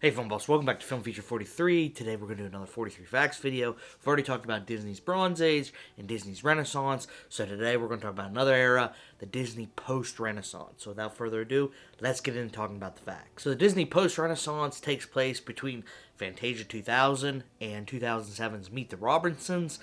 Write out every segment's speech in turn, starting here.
Hey Film Boss, welcome back to Film Feature 43. Today we're going to do another 43 Facts video. We've already talked about Disney's Bronze Age and Disney's Renaissance, so today we're going to talk about another era, the Disney post-Renaissance. So without further ado, let's get into talking about the facts. So the Disney post-Renaissance takes place between Fantasia 2000 and 2007's Meet the Robinsons.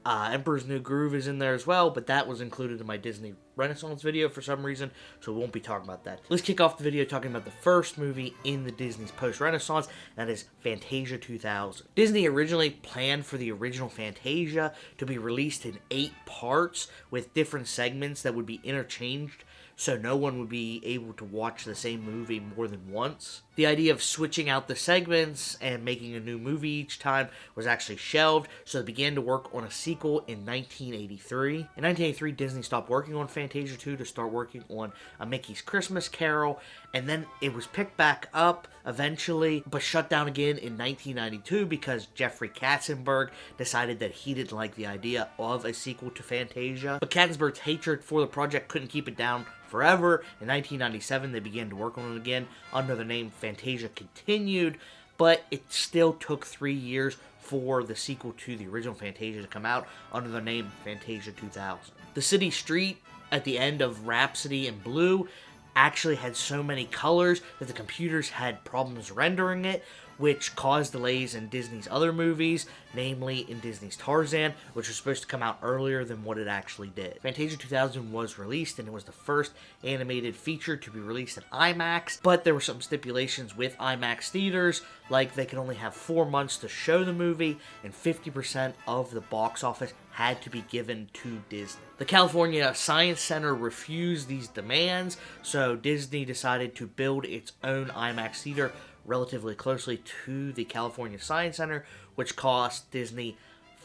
Emperor's New Groove is in there as well, but that was included in my Disney Renaissance video for some reason, so we won't be talking about that. Let's kick off the video talking about the first movie in the Disney's post-Renaissance, and that is Fantasia 2000. Disney originally planned for the original Fantasia to be released in 8 parts with different segments that would be interchanged, so no one would be able to watch the same movie more than once. The idea of switching out the segments and making a new movie each time was actually shelved, so they began to work on a sequel in 1983. In 1983, Disney stopped working on Fantasia 2 to start working on A Mickey's Christmas Carol, and then it was picked back up eventually, but shut down again in 1992 because Jeffrey Katzenberg decided that he didn't like the idea of a sequel to Fantasia. But Katzenberg's hatred for the project couldn't keep it down forever. In 1997, they began to work on it again under the name Fantasia Continued, but it still took 3 years for the sequel to the original Fantasia to come out under the name Fantasia 2000. The city street at the end of Rhapsody in Blue actually had so many colors that the computers had problems rendering it, which caused delays in Disney's other movies, namely in Disney's Tarzan, which was supposed to come out earlier than what it actually did. Fantasia 2000 was released, and it was the first animated feature to be released in IMAX, but there were some stipulations with IMAX theaters, like they could only have 4 months to show the movie, and 50% of the box office had to be given to Disney. The California Science Center refused these demands, so Disney decided to build its own IMAX theater relatively closely to the California Science Center, which cost Disney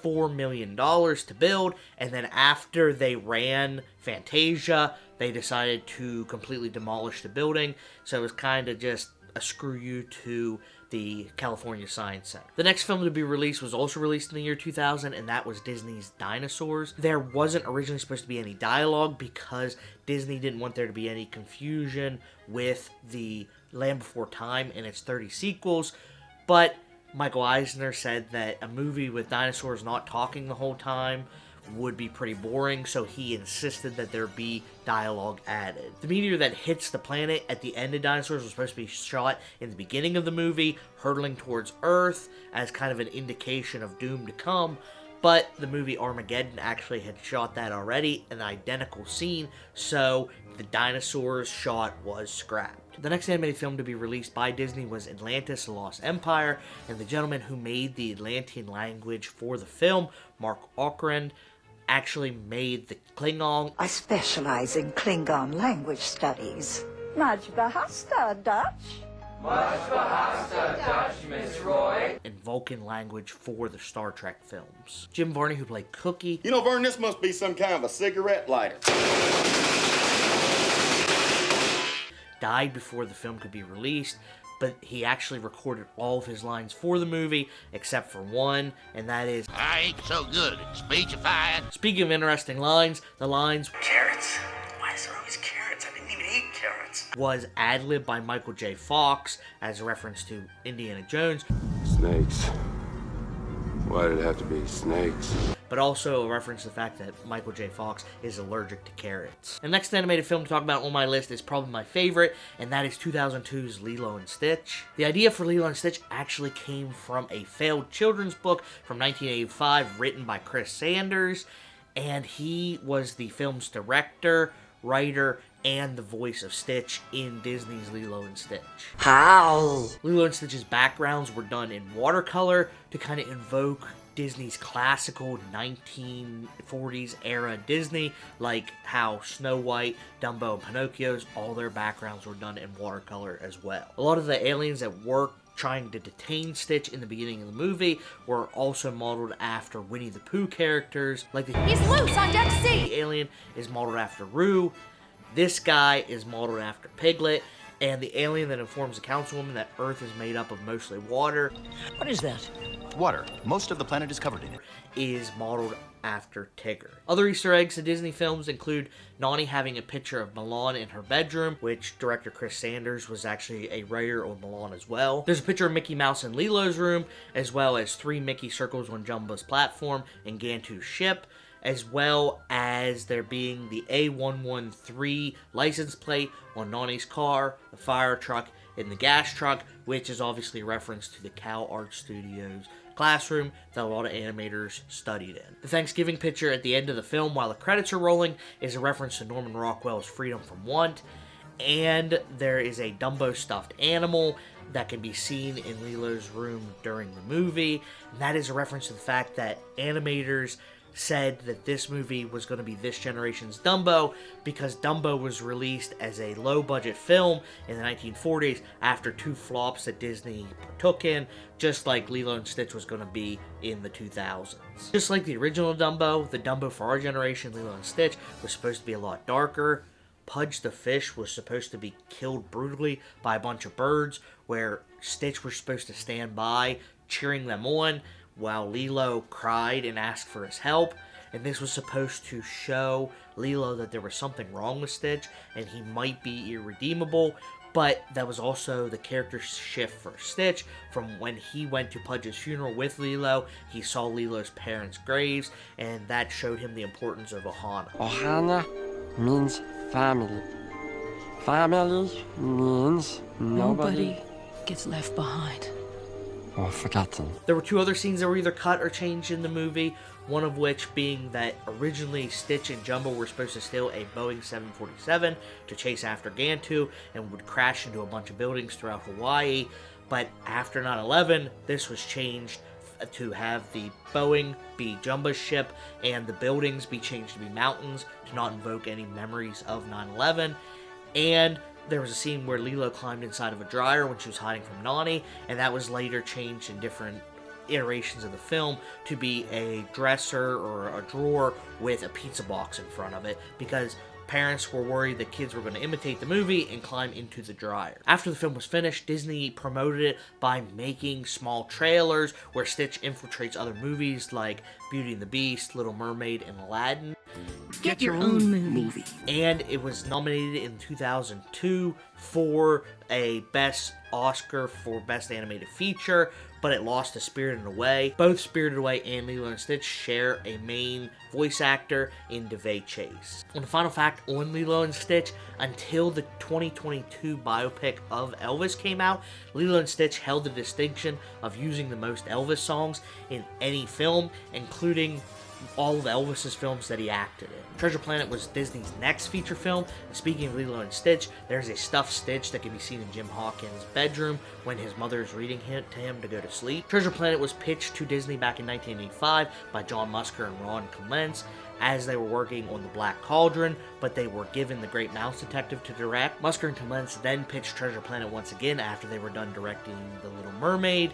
$4 million to build, and then after they ran Fantasia, they decided to completely demolish the building, so it was kind of just a screw you to the California Science Center. The next film to be released was also released in the year 2000, and that was Disney's Dinosaurs. There wasn't originally supposed to be any dialogue because Disney didn't want there to be any confusion with the Land Before Time and its 30 sequels, but Michael Eisner said that a movie with dinosaurs not talking the whole time would be pretty boring, so he insisted that there be dialogue added. The meteor that hits the planet at the end of Dinosaurs was supposed to be shot in the beginning of the movie, hurtling towards Earth as kind of an indication of doom to come, but the movie Armageddon actually had shot that already, an identical scene, so the dinosaurs shot was scrapped. The next animated film to be released by Disney was Atlantis, The Lost Empire, and the gentleman who made the Atlantean language for the film, Mark Okrand, actually made the Klingon. I specialize in Klingon language studies. Much behasta, Dutch. Much behasta, Dutch, Miss Roy. And Vulcan language for the Star Trek films. Jim Varney, who played Cookie. You know, Vern, this must be some kind of a cigarette lighter. Died before the film could be released, but he actually recorded all of his lines for the movie, except for one, and that is, I ain't so good at speechifying. Speaking of interesting lines, the lines, Carrots? Why is there always carrots? I didn't even eat carrots. was ad-libbed by Michael J. Fox as a reference to Indiana Jones. Snakes. Why did it have to be snakes? But also a reference to the fact that Michael J. Fox is allergic to carrots. The next animated film to talk about on my list is probably my favorite, and that is 2002's Lilo and Stitch. The idea for Lilo and Stitch actually came from a failed children's book from 1985 written by Chris Sanders, and he was the film's director, writer, and the voice of Stitch in Disney's Lilo and Stitch. How? Lilo and Stitch's backgrounds were done in watercolor to kind of invoke Disney's classical 1940s era Disney, like how Snow White, Dumbo, and Pinocchio's, all their backgrounds were done in watercolor as well. A lot of the aliens that work trying to detain Stitch in the beginning of the movie were also modeled after Winnie the Pooh characters. Like He's loose on deck C! The alien is modeled after Roo. This guy is modeled after Piglet. And the alien that informs the councilwoman that Earth is made up of mostly water. What is that? Water. Most of the planet is covered in it. Is modeled after Tigger. Other Easter eggs to Disney films include Nani having a picture of Mulan in her bedroom, which director Chris Sanders was actually a writer on Mulan as well. There's a picture of Mickey Mouse in Lilo's room, as well as 3 Mickey circles on Jumbo's platform and Gantu's ship, as well as there being the A113 license plate on Nani's car, the fire truck, and the gas truck, which is obviously a reference to the Cal Art Studios classroom that a lot of animators studied in. The Thanksgiving picture at the end of the film while the credits are rolling is a reference to Norman Rockwell's Freedom from Want, and there is a Dumbo stuffed animal that can be seen in Lilo's room during the movie, and that is a reference to the fact that animators said that this movie was going to be this generation's Dumbo because Dumbo was released as a low-budget film in the 1940s after 2 flops that Disney partook in, just like Lilo and Stitch was going to be in the 2000s. Just like the original Dumbo, the Dumbo for our generation, Lilo and Stitch, was supposed to be a lot darker. Pudge the fish was supposed to be killed brutally by a bunch of birds, where Stitch was supposed to stand by, cheering them on, while Lilo cried and asked for his help, and this was supposed to show Lilo that there was something wrong with Stitch and he might be irredeemable, but that was also the character shift for Stitch from when he went to Pudge's funeral with Lilo. He saw Lilo's parents' graves, and that showed him the importance of Ohana. Ohana means family. Family means nobody gets left behind. Or forgotten. There were 2 other scenes that were either cut or changed in the movie, one of which being that originally Stitch and Jumbo were supposed to steal a Boeing 747 to chase after Gantu and would crash into a bunch of buildings throughout Hawaii, but after 9/11, this was changed to have the Boeing be Jumbo's ship and the buildings be changed to be mountains to not invoke any memories of 9/11, and there was a scene where Lilo climbed inside of a dryer when she was hiding from Nani, and that was later changed in different iterations of the film to be a dresser or a drawer with a pizza box in front of it, because parents were worried that kids were going to imitate the movie and climb into the dryer. After the film was finished, Disney promoted it by making small trailers where Stitch infiltrates other movies like Beauty and the Beast, Little Mermaid, and Aladdin. Get your own movie. And it was nominated in 2002 for a Best Oscar for Best Animated Feature, but it lost to Spirited Away. Both Spirited Away and Lilo and Stitch share a main voice actor in DeVay Chase. And the final fact on Lilo and Stitch, until the 2022 biopic of Elvis came out, Lilo and Stitch held the distinction of using the most Elvis songs in any film, including all of Elvis's films that he acted in. Treasure Planet was Disney's next feature film, and speaking of Lilo and Stitch, there's a stuffed Stitch that can be seen in Jim Hawkins' bedroom when his mother is reading to him to go to sleep. Treasure Planet was pitched to Disney back in 1985 by John Musker and Ron Clements as they were working on The Black Cauldron, but they were given The Great Mouse Detective to direct. Musker and Clements then pitched Treasure Planet once again after they were done directing The Little Mermaid,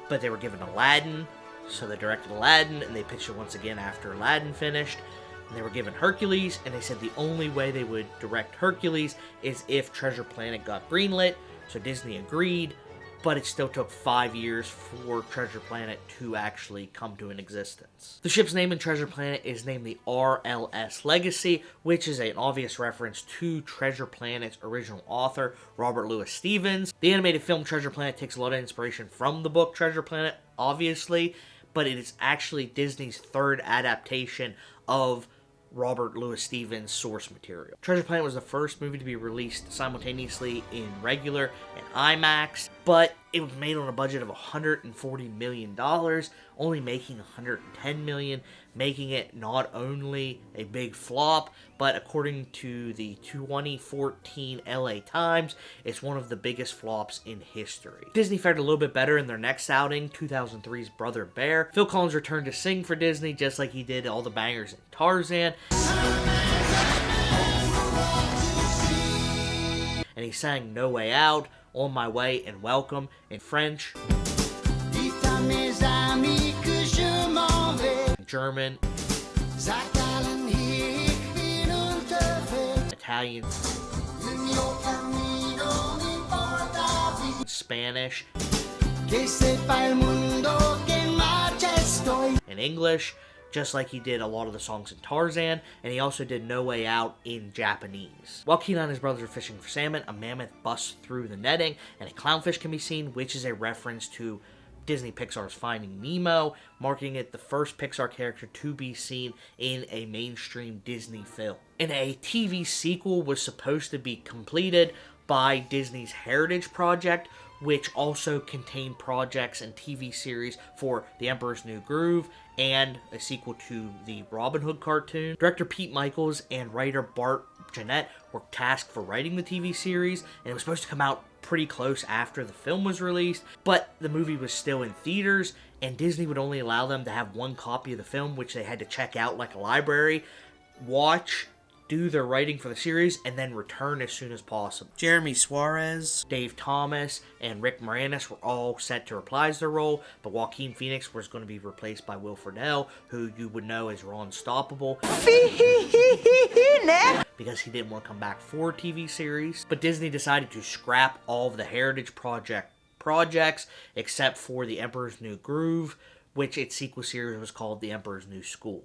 but they were given Aladdin. So they directed Aladdin, and they pitched it once again after Aladdin finished. And they were given Hercules, and they said the only way they would direct Hercules is if Treasure Planet got greenlit. So Disney agreed, but it still took 5 years for Treasure Planet to actually come to an existence. The ship's name in Treasure Planet is named the RLS Legacy, which is an obvious reference to Treasure Planet's original author, Robert Louis Stevens. The animated film Treasure Planet takes a lot of inspiration from the book Treasure Planet, obviously, but it is actually Disney's 3rd adaptation of Robert Louis Stevens' source material. Treasure Planet was the first movie to be released simultaneously in regular and IMAX, but it was made on a budget of $140 million, only making $110 million, making it not only a big flop, but according to the 2014 LA Times, it's one of the biggest flops in history. Disney fared a little bit better in their next outing, 2003's Brother Bear. Phil Collins returned to sing for Disney just like he did all the bangers in Tarzan. And he sang No Way Out, On My Way, and Welcome in French, German, Italian, Spanish, in English, just like he did a lot of the songs in Tarzan, and he also did No Way Out in Japanese. While Keenan and his brothers are fishing for salmon, a mammoth busts through the netting, and a clownfish can be seen, which is a reference to Disney Pixar's Finding Nemo, marking it the first Pixar character to be seen in a mainstream Disney film. And a TV sequel was supposed to be completed by Disney's Heritage Project, which also contained projects and TV series for The Emperor's New Groove and a sequel to the Robin Hood cartoon. Director Pete Michaels and writer Bart Jeanette were tasked for writing the TV series, and it was supposed to come out pretty close after the film was released, but the movie was still in theaters, and Disney would only allow them to have one copy of the film, which they had to check out like a library, watch, do their writing for the series, and then return as soon as possible. Jeremy Suarez, Dave Thomas, and Rick Moranis were all set to reprise their role, but Joaquin Phoenix was going to be replaced by Will Friedle, who you would know as Ron Stoppable, because he didn't want to come back for a TV series. But Disney decided to scrap all of the Heritage projects except for The Emperor's New Groove, which its sequel series was called The Emperor's New School.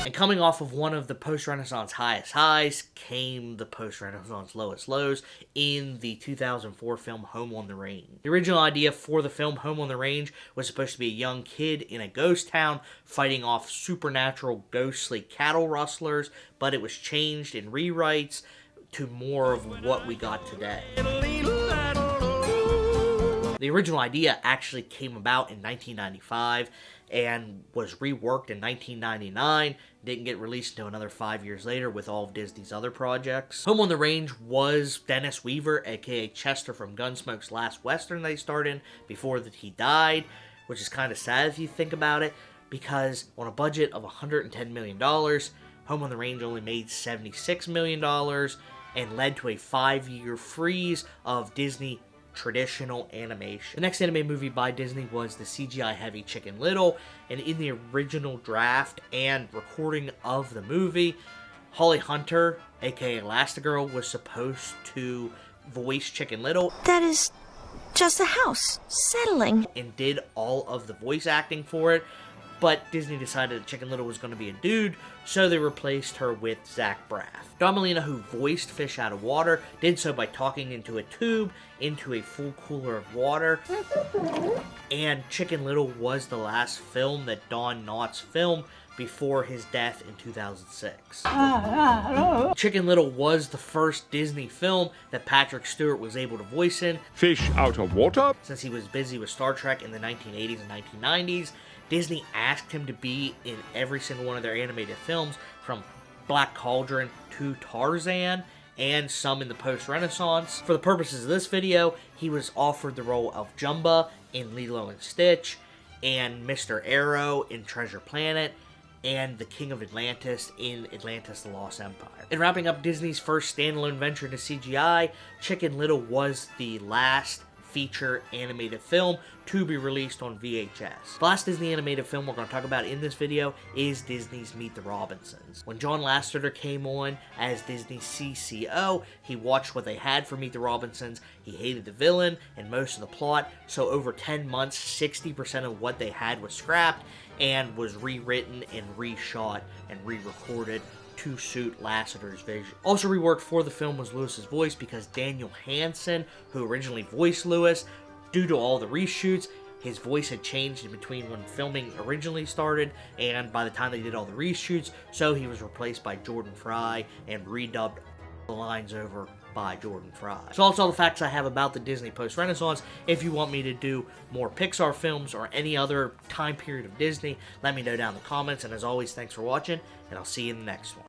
And coming off of one of the post-Renaissance highest highs came the post-Renaissance lowest lows in the 2004 film Home on the Range. The original idea for the film Home on the Range was supposed to be a young kid in a ghost town fighting off supernatural ghostly cattle rustlers, but it was changed in rewrites to more of what we got today. The original idea actually came about in 1995 and was reworked in 1999. Didn't get released until another 5 years later with all of Disney's other projects. Home on the Range was Dennis Weaver, aka Chester from Gunsmoke's last Western they starred in before that he died, which is kind of sad if you think about it, because on a budget of $110 million, Home on the Range only made $76 million and led to a 5-year freeze of Disney traditional animation. The next animated movie by Disney was the CGI-heavy Chicken Little, and in the original draft and recording of the movie, Holly Hunter, aka Elastigirl, was supposed to voice Chicken Little. That is just a house, settling. And did all of the voice acting for it, but Disney decided that Chicken Little was going to be a dude, so they replaced her with Zach Braff. Don Molina, who voiced Fish Out of Water, did so by talking into a tube into a full cooler of water. And Chicken Little was the last film that Don Knotts filmed before his death in 2006. Chicken Little was the first Disney film that Patrick Stewart was able to voice in. Fish out of water? Since he was busy with Star Trek in the 1980s and 1990s, Disney asked him to be in every single one of their animated films, from Black Cauldron to Tarzan, and some in the post-Renaissance. For the purposes of this video, he was offered the role of Jumba in Lilo and Stitch, and Mr. Arrow in Treasure Planet, and the King of Atlantis in Atlantis the Lost Empire. And wrapping up Disney's first standalone venture into CGI, Chicken Little was the last feature animated film to be released on VHS. The last Disney animated film we're going to talk about in this video is Disney's Meet the Robinsons. When John Lasseter came on as Disney's CCO, he watched what they had for Meet the Robinsons, he hated the villain and most of the plot, so over 10 months, 60% of what they had was scrapped and was rewritten and reshot and re-recorded to suit Lasseter's vision. Also reworked for the film was Lewis's voice, because Daniel Hansen, who originally voiced Lewis, due to all the reshoots, his voice had changed in between when filming originally started and by the time they did all the reshoots, so he was replaced by Jordan Fry and redubbed the lines over by Jordan Fry. So that's all the facts I have about the Disney post-Renaissance. If you want me to do more Pixar films or any other time period of Disney, let me know down in the comments, and as always, thanks for watching, and I'll see you in the next one.